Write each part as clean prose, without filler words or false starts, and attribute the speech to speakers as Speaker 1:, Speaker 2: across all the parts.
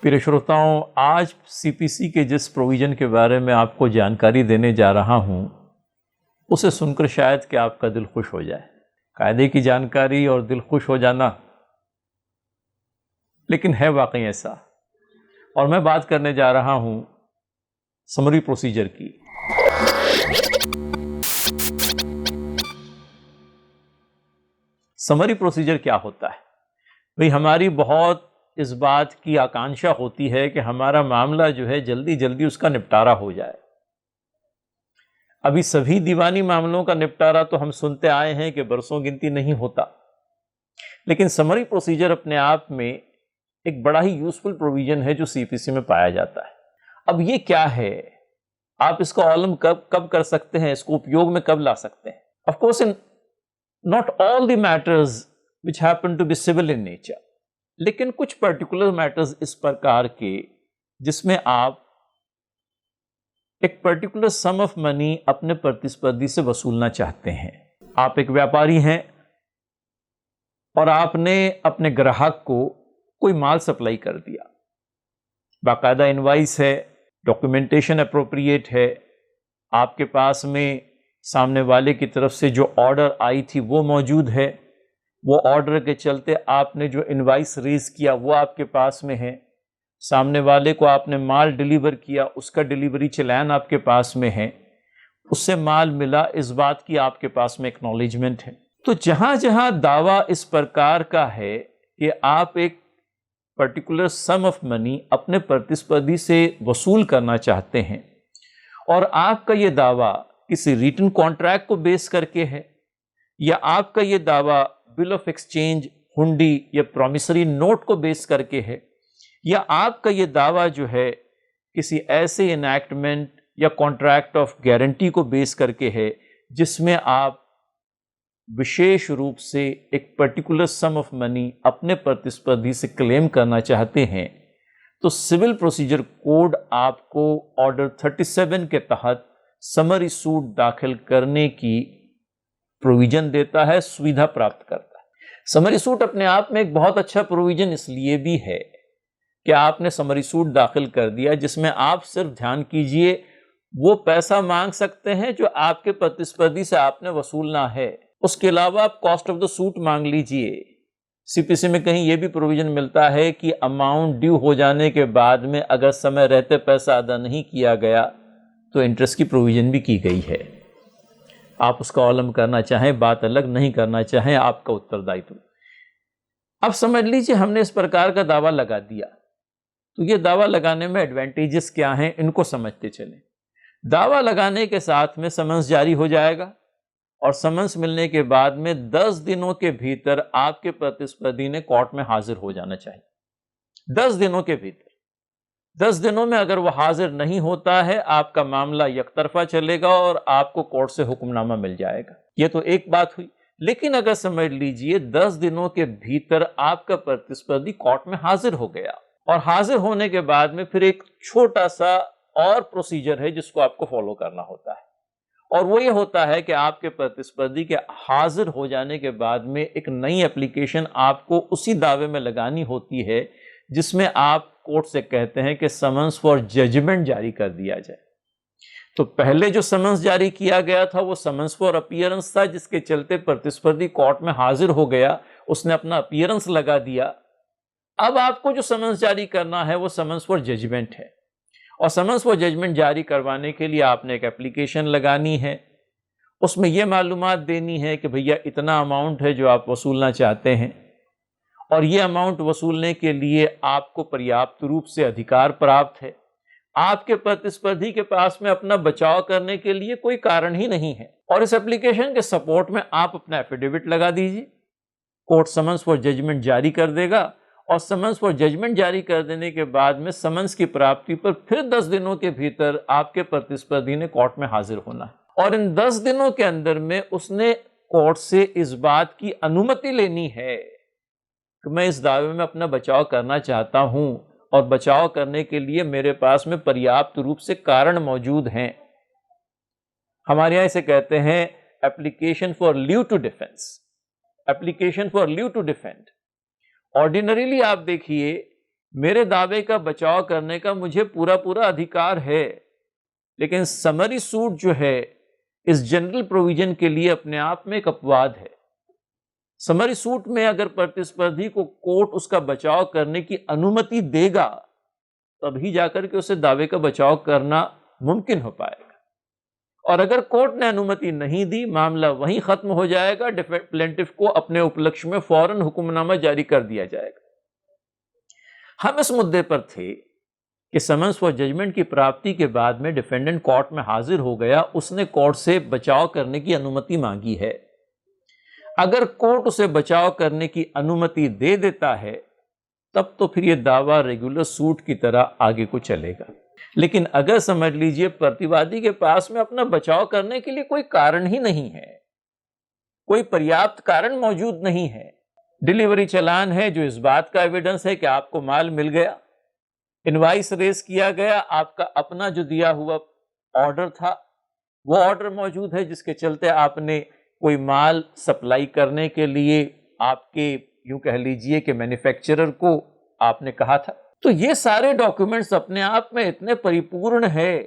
Speaker 1: प्रिय श्रोताओं, आज सीपीसी के जिस प्रोविज़न के बारे में आपको जानकारी देने जा रहा हूं, उसे सुनकर शायद कि आपका दिल खुश हो जाए। कायदे की जानकारी और दिल खुश हो जाना, लेकिन है वाकई ऐसा। और मैं बात करने जा रहा हूं समरी प्रोसीजर की। समरी प्रोसीजर क्या होता है भाई? हमारी बहुत इस बात की आकांक्षा होती है कि हमारा मामला जो है जल्दी जल्दी उसका निपटारा हो जाए। अभी सभी दीवानी मामलों का निपटारा तो हम सुनते आए हैं कि बरसों गिनती नहीं होता, लेकिन समरी प्रोसीजर अपने आप में एक बड़ा ही यूजफुल प्रोविजन है जो सीपीसी में पाया जाता है। अब ये क्या है, आप इसका ऑलम कब कर सकते हैं, इसको उपयोग में कब ला सकते हैं? Of course in not all the matters which happen to be civil in nature, लेकिन कुछ पर्टिकुलर मैटर्स इस प्रकार के जिसमें आप एक पर्टिकुलर सम ऑफ मनी अपने प्रतिस्पर्धी से वसूलना चाहते हैं। आप एक व्यापारी हैं और आपने अपने ग्राहक को कोई माल सप्लाई कर दिया, बाकायदा इनवाइस है, डॉक्यूमेंटेशन अप्रोप्रिएट है, आपके पास में सामने वाले की तरफ से जो ऑर्डर आई थी वो मौजूद है, वो ऑर्डर के चलते आपने जो इनवाइस रेज किया वो आपके पास में है, सामने वाले को आपने माल डिलीवर किया, उसका डिलीवरी चालान आपके पास में है, उससे माल मिला इस बात की आपके पास में एक्नॉलेजमेंट है। तो जहां जहां दावा इस प्रकार का है कि आप एक पर्टिकुलर सम ऑफ मनी अपने प्रतिस्पर्धी से वसूल करना चाहते हैं और आपका ये दावा किसी रिटन कॉन्ट्रैक्ट को बेस करके है, या आपका ये दावा बिल ऑफ एक्सचेंज, हुंडी या प्रॉमिसरी नोट को बेस करके है, या आपका ये दावा जो है किसी ऐसे इनैक्टमेंट या कॉन्ट्रैक्ट ऑफ गारंटी को बेस करके है जिसमें आप विशेष रूप से एक पर्टिकुलर सम ऑफ मनी अपने प्रतिस्पर्धी से क्लेम करना चाहते हैं, तो सिविल प्रोसीजर कोड आपको ऑर्डर 37 के तहत समरी सूट दाखिल करने की प्रोविजन देता है, सुविधा प्राप्त करता है। समरी सूट अपने आप में एक बहुत अच्छा प्रोविजन इसलिए भी है कि आपने समरी सूट दाखिल कर दिया जिसमें आप सिर्फ ध्यान कीजिए वो पैसा मांग सकते हैं जो आपके प्रतिस्पर्धी से आपने वसूलना है, उसके अलावा आप कॉस्ट ऑफ द सूट मांग लीजिए। सीपीसी में कहीं यह भी प्रोविजन मिलता है कि अमाउंट ड्यू हो जाने के बाद में अगर समय रहते पैसा अदा नहीं किया गया तो इंटरेस्ट की प्रोविजन भी की गई है। आप उसका ऑलम करना चाहें, बात अलग, नहीं करना चाहें, आपका उत्तरदायित्व। अब समझ लीजिए हमने इस प्रकार का दावा लगा दिया, तो ये दावा लगाने में एडवांटेजेस क्या हैं इनको समझते चलें। दावा लगाने के साथ में समन्स जारी हो जाएगा और समन्स मिलने के बाद में 10 दिनों के भीतर आपके प्रतिस्पर्धी ने कोर्ट में हाजिर हो जाना चाहिए। 10 दिनों के भीतर, 10 दिनों में अगर वो हाजिर नहीं होता है आपका मामला यकतरफा चलेगा और आपको कोर्ट से हुक्मनामा मिल जाएगा। ये तो एक बात हुई। लेकिन अगर समझ लीजिए 10 दिनों के भीतर आपका प्रतिस्पर्धी कोर्ट में हाजिर हो गया और हाजिर होने के बाद में फिर एक छोटा सा और प्रोसीजर है जिसको आपको फॉलो करना होता है, और वो ये होता है कि आपके प्रतिस्पर्धी के हाजिर हो जाने के बाद में एक नई एप्लीकेशन आपको उसी दावे में लगानी होती है जिसमें आप कोर्ट से कहते हैं कि समन्स फॉर जजमेंट जारी कर दिया जाए। तो पहले जो समन्स जारी किया गया था वो समन्स फॉर अपीयरेंस था, जिसके चलते प्रतिस्पर्धी कोर्ट में हाजिर हो गया, उसने अपना अपीयरेंस लगा दिया। अब आपको जो समन्स जारी करना है वो समन्स फॉर जजमेंट है, और समन्स फॉर जजमेंट जारी करवाने के लिए आपने एक एप्लीकेशन लगानी है, उसमें यह मालूमात देनी है कि भैया इतना अमाउंट है जो आप वसूलना चाहते हैं, और ये अमाउंट वसूलने के लिए आपको पर्याप्त रूप से अधिकार प्राप्त है। आपके प्रतिस्पर्धी के पास में अपना बचाव करने के लिए कोई कारण ही नहीं है, और इस एप्लीकेशन के सपोर्ट में आप अपना एफिडेविट लगा दीजिए। कोर्ट समन्स फॉर जजमेंट जारी कर देगा, और समन्स फॉर जजमेंट जारी कर देने के बाद में समन्स की प्राप्ति पर फिर 10 दिनों के भीतर आपके प्रतिस्पर्धी ने कोर्ट में हाजिर होना है, और इन 10 दिनों के अंदर में उसने कोर्ट से इस बात की अनुमति लेनी है कि मैं इस दावे में अपना बचाव करना चाहता हूं, और बचाव करने के लिए मेरे पास में पर्याप्त रूप से कारण मौजूद हैं। हमारे यहां इसे कहते हैं application for leave to defence, application for leave to defend. Ordinarily आप देखिए मेरे दावे का बचाव करने का मुझे पूरा पूरा अधिकार है, लेकिन समरी सूट जो है इस जनरल प्रोविजन के लिए अपने आप में एक अपवाद है। समरी सूट में अगर प्रतिस्पर्धी को कोर्ट उसका बचाव करने की अनुमति देगा, तभी जाकर के उसे दावे का बचाव करना मुमकिन हो पाएगा। और अगर कोर्ट ने अनुमति नहीं दी, मामला वहीं खत्म हो जाएगा, प्लेंटिफ को अपने उपलक्ष्य में फौरन हुक्मनामा जारी कर दिया जाएगा। हम इस मुद्दे पर थे कि समन्स फॉर जजमेंट की प्राप्ति के बाद में डिफेंडेंट कोर्ट में हाजिर हो गया, उसने कोर्ट से बचाव करने की अनुमति मांगी है। अगर कोर्ट उसे बचाव करने की अनुमति दे देता है, तब तो फिर यह दावा रेगुलर सूट की तरह आगे को चलेगा। लेकिन अगर समझ लीजिए प्रतिवादी के पास में अपना बचाव करने के लिए कोई कारण ही नहीं है, कोई पर्याप्त कारण मौजूद नहीं है, डिलीवरी चालान है जो इस बात का एविडेंस है कि आपको माल मिल गया, इनवाइस रेस किया गया, आपका अपना जो दिया हुआ ऑर्डर था वो ऑर्डर मौजूद है जिसके चलते आपने कोई माल सप्लाई करने के लिए आपके यूं कह लीजिए कि मैन्युफैक्चरर को आपने कहा था। तो ये सारे डॉक्यूमेंट्स अपने आप में इतने परिपूर्ण है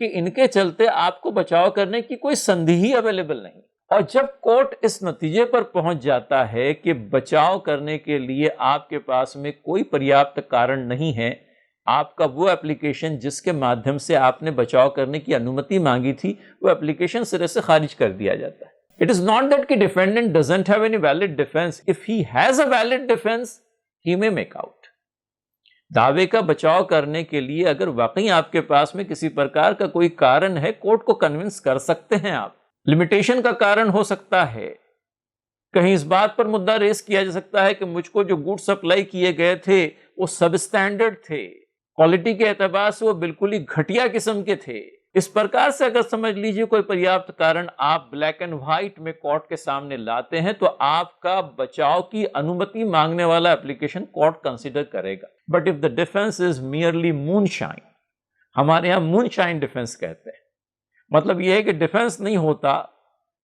Speaker 1: कि इनके चलते आपको बचाव करने की कोई संधि ही अवेलेबल नहीं। और जब कोर्ट इस नतीजे पर पहुंच जाता है कि बचाव करने के लिए आपके पास में कोई पर्याप्त कारण नहीं है, आपका वो एप्लीकेशन जिसके माध्यम से आपने बचाव करने की अनुमति मांगी थी, वो एप्लीकेशन सिरे से खारिज कर दिया जाता है। इट इज नॉट दैट कि defendant doesn't have any valid defence. If he has a valid defence, he may make out. दावे का बचाव करने के लिए अगर वाकई आपके पास में किसी प्रकार का कोई कारण है, कोर्ट को कन्विंस कर सकते हैं आप। लिमिटेशन का कारण हो सकता है, कहीं इस बात पर मुद्दा रेस किया जा सकता है कि मुझको जो गुड सप्लाई किए गए थे वो सब स्टैंडर्ड थे, क्वालिटी के एतबार से वो बिल्कुल ही घटिया किस्म के थे। इस प्रकार से अगर समझ लीजिए कोई पर्याप्त कारण आप ब्लैक एंड व्हाइट में कोर्ट के सामने लाते हैं, तो आपका बचाव की अनुमति मांगने वाला एप्लीकेशन कोर्ट कंसीडर करेगा। But if the defence is merely moonshine, हमारे यहां मूनशाइन डिफेंस कहते हैं, मतलब यह है कि डिफेंस नहीं होता,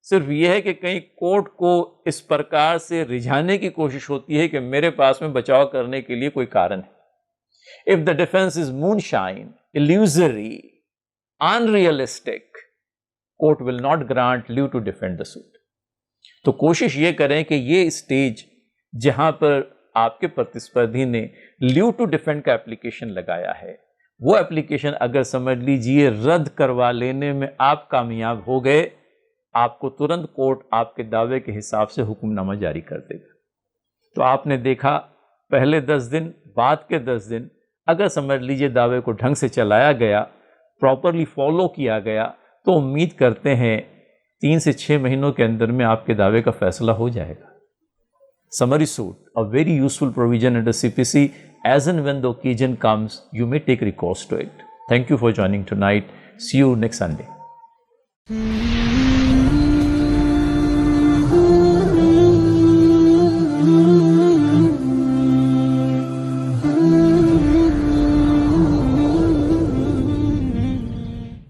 Speaker 1: सिर्फ यह है कि कहीं कोर्ट को इस प्रकार से रिझाने की कोशिश होती है कि मेरे पास में बचाव करने के लिए कोई कारण है। If the defence is moonshine, illusory, unrealistic, court will not grant leave to defend the suit. तो कोशिश यह करें कि ये स्टेज जहां पर आपके प्रतिस्पर्धी ने लीव टू डिफेंड का एप्लीकेशन लगाया है, वो एप्लीकेशन अगर समझ लीजिए रद्द करवा लेने में आप कामयाब हो गए, आपको तुरंत कोर्ट आपके दावे के हिसाब से हुक्मनामा जारी कर देगा। तो आपने देखा पहले 10 दिन, बाद के 10 दिन अगर समझ लीजिए दावे को ढंग से चलाया गया, प्रॉपरली फॉलो किया गया, तो उम्मीद करते हैं 3 से 6 महीनों के अंदर में आपके दावे का फैसला हो जाएगा। Summary suit, a very useful provision under CPC. As and when the occasion comes, you may take recourse to it. Thank you for joining tonight. See you next Sunday.